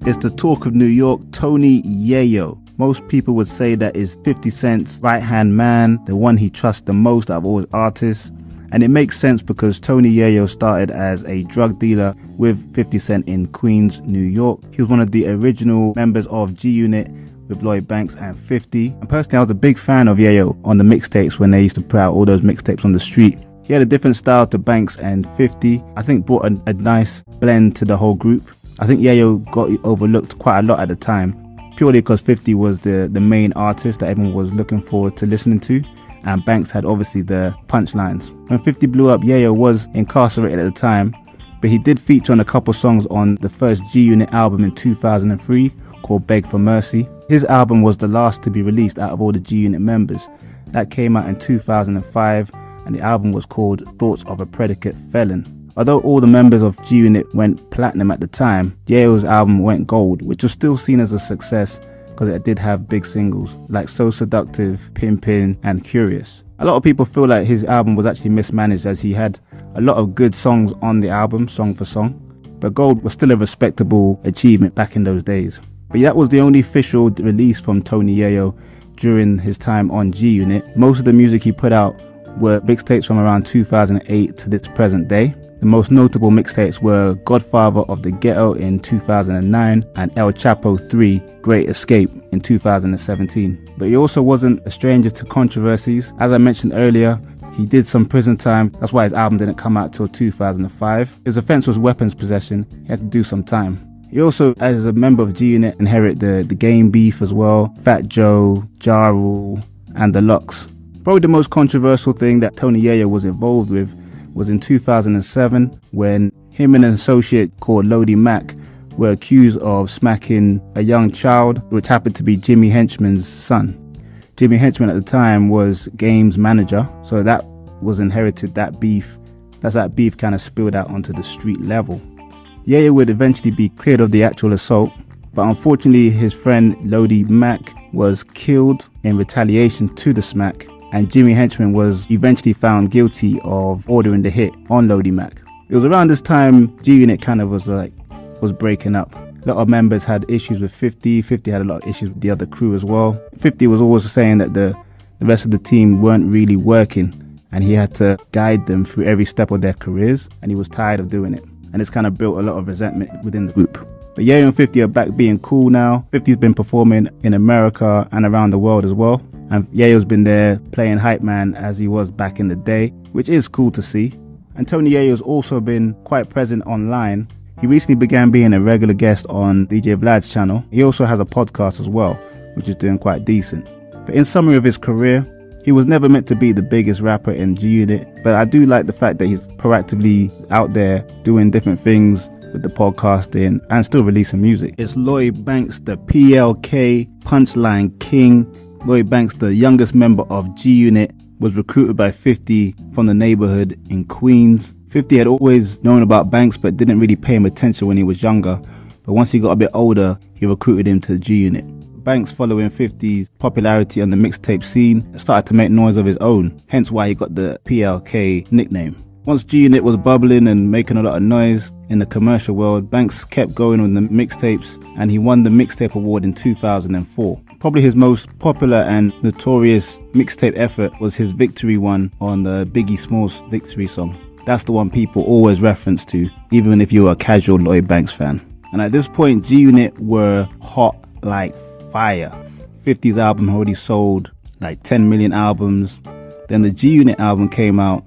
It's the talk of New York, Tony Yayo. Most people would say that is 50 Cent's right-hand man, the one he trusts the most out of all his artists. And it makes sense because Tony Yayo started as a drug dealer with 50 Cent in Queens, New York. He was one of the original members of Gunit with Lloyd Banks and 50. And personally, I was a big fan of Yayo on the mixtapes when they used to put out all those mixtapes on the street. He had a different style to Banks and 50. I think brought a nice blend to the whole group. I think Yayo got overlooked quite a lot at the time, purely because 50 was the main artist that everyone was looking forward to listening to, and Banks had obviously the punchlines. When 50 blew up, Yayo was incarcerated at the time, but he did feature on a couple songs on the first G-Unit album in 2003 called Beg for Mercy. His album was the last to be released out of all the G-Unit members. That came out in 2005, and the album was called Thoughts of a Predicate Felon. Although all the members of G-Unit went platinum at the time, Yayo's album went gold, which was still seen as a success because it did have big singles like So Seductive, Pimpin' and Curious. A lot of people feel like his album was actually mismanaged as he had a lot of good songs on the album, song for song, but gold was still a respectable achievement back in those days. But that was the only official release from Tony Yayo during his time on G-Unit. Most of the music he put out were mixtapes from around 2008 to this present day. The most notable mixtapes were Godfather of the Ghetto in 2009 and El Chapo 3 Great Escape in 2017. But he also wasn't a stranger to controversies. As I mentioned earlier, he did some prison time. That's why his album didn't come out till 2005. His offense was weapons possession. He had to do some time. He also, as a member of G-Unit, inherited the game beef as well, Fat Joe, Ja Rule and the Locks. Probably the most controversial thing that Tony Yayo was involved with was in 2007 when him and an associate called Lodi Mac were accused of smacking a young child, which happened to be Jimmy Henchman's son. Jimmy Henchman at the time was Game's manager, so that was inherited, that beef kind of spilled out onto the street level. Yayo would eventually be cleared of the actual assault, but unfortunately his friend Lodi Mac was killed in retaliation to the smack, and Jimmy Henchman was eventually found guilty of ordering the hit on Lodi Mac. It was around this time G-Unit kind of was breaking up. A lot of members had issues with 50. 50 had a lot of issues with the other crew as well. 50 was always saying that the rest of the team weren't really working, and he had to guide them through every step of their careers, and he was tired of doing it. And it's kind of built a lot of resentment within the group. But Yayo and 50 are back being cool now. 50's been performing in America and around the world as well. And Yayo's been there playing hype man as he was back in the day, which is cool to see. And Tony Yayo's also been quite present online. He recently began being a regular guest on DJ Vlad's channel. He also has a podcast as well, which is doing quite decent. But in summary of his career, he was never meant to be the biggest rapper in G-Unit, but I do like the fact that he's proactively out there doing different things with the podcasting and still releasing music. It's Lloyd Banks, the PLK Punchline King. Lloyd Banks, the youngest member of G-Unit, was recruited by 50 from the neighborhood in Queens. 50 had always known about Banks but didn't really pay him attention when he was younger. But once he got a bit older, he recruited him to G-Unit. Banks, following 50's popularity on the mixtape scene, started to make noise of his own, hence why he got the PLK nickname. Once G-Unit was bubbling and making a lot of noise in the commercial world, Banks kept going on the mixtapes, and he won the Mixtape Award in 2004. Probably his most popular and notorious mixtape effort was his victory one on the Biggie Smalls Victory song. That's the one people always reference to, even if you're a casual Lloyd Banks fan. And at this point, G-Unit were hot like fire. 50's album already sold like 10 million albums. Then the G-Unit album came out,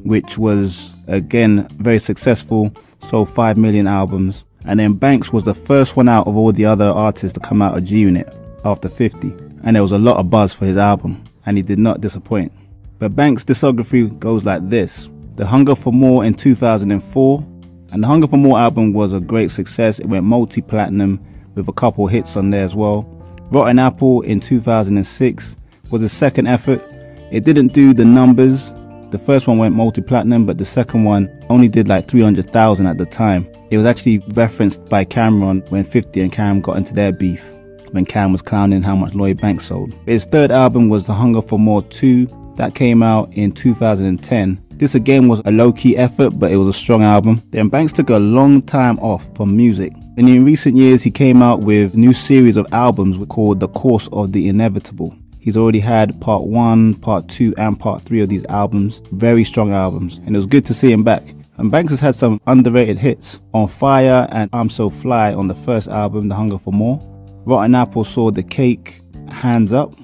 which was again very successful, sold 5 million albums. And then Banks was the first one out of all the other artists to come out of G-Unit after 50. And there was a lot of buzz for his album, and he did not disappoint. But Banks' discography goes like this. The Hunger for More in 2004, and the Hunger for More album was a great success. It went multi-platinum with a couple hits on there as well. Rotten Apple in 2006 was a second effort. It didn't do the numbers. The first one went multi-platinum, but the second one only did like 300,000 at the time. It was actually referenced by Cameron when 50 and Cam got into their beef, when Cam was clowning how much Lloyd Banks sold. His third album was The Hunger for More 2. That came out in 2010. This again was a low-key effort, but it was a strong album. Then Banks took a long time off from music. And in recent years, he came out with a new series of albums called The Course of the Inevitable. He's already had part 1, part 2 and part 3 of these albums. Very strong albums. And it was good to see him back. And Banks has had some underrated hits. On Fire and I'm So Fly on the first album, The Hunger for More. Rotten Apple saw The Cake, Hands Up.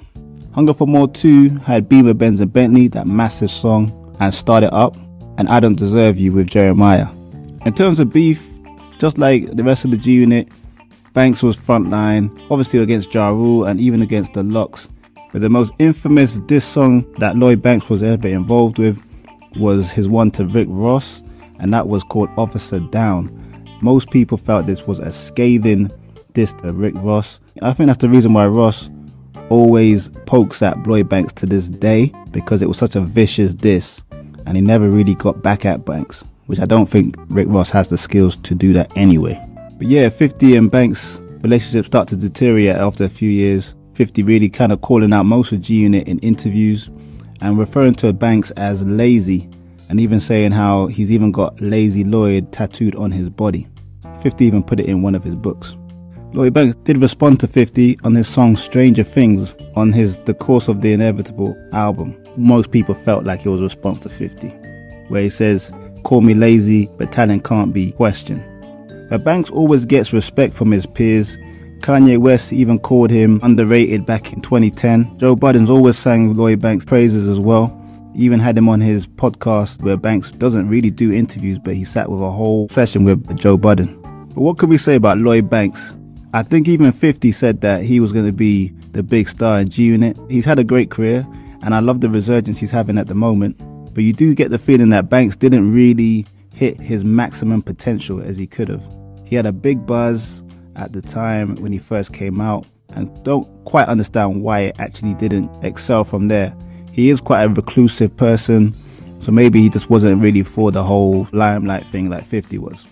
Hunger for More 2 had Beamer, Benz and Bentley, that massive song, and Start It Up. And I Don't Deserve You with Jeremiah. In terms of beef, just like the rest of the G Unit, Banks was frontline, obviously against Ja Rule and even against the Locks. But the most infamous diss song that Lloyd Banks was ever involved with was his one to Rick Ross, and that was called Officer Down. Most people felt this was a scathing diss to Rick Ross. I think that's the reason why Ross always pokes at Lloyd Banks to this day, because it was such a vicious diss and he never really got back at Banks, which I don't think Rick Ross has the skills to do that anyway. But yeah, 50 and Banks' relationship started to deteriorate after a few years. 50 really kind of calling out most of G Unit in interviews and referring to Banks as lazy, and even saying how he's even got Lazy Lloyd tattooed on his body. 50 even put it in one of his books. Lloyd Banks did respond to 50 on his song Stranger Things on his The Course of the Inevitable album. Most people felt like it was a response to 50, where he says, "Call me lazy, but talent can't be questioned." But Banks always gets respect from his peers. Kanye West even called him underrated back in 2010. Joe Budden's always sang Lloyd Banks' praises as well. He even had him on his podcast where Banks doesn't really do interviews, but he sat with a whole session with Joe Budden. But what can we say about Lloyd Banks? I think even 50 said that he was going to be the big star in G Unit. He's had a great career, and I love the resurgence he's having at the moment. But you do get the feeling that Banks didn't really hit his maximum potential as he could have. He had a big buzz at the time when he first came out, and don't quite understand why it actually didn't excel from there. He is quite a reclusive person, so maybe he just wasn't really for the whole limelight thing like 50 was.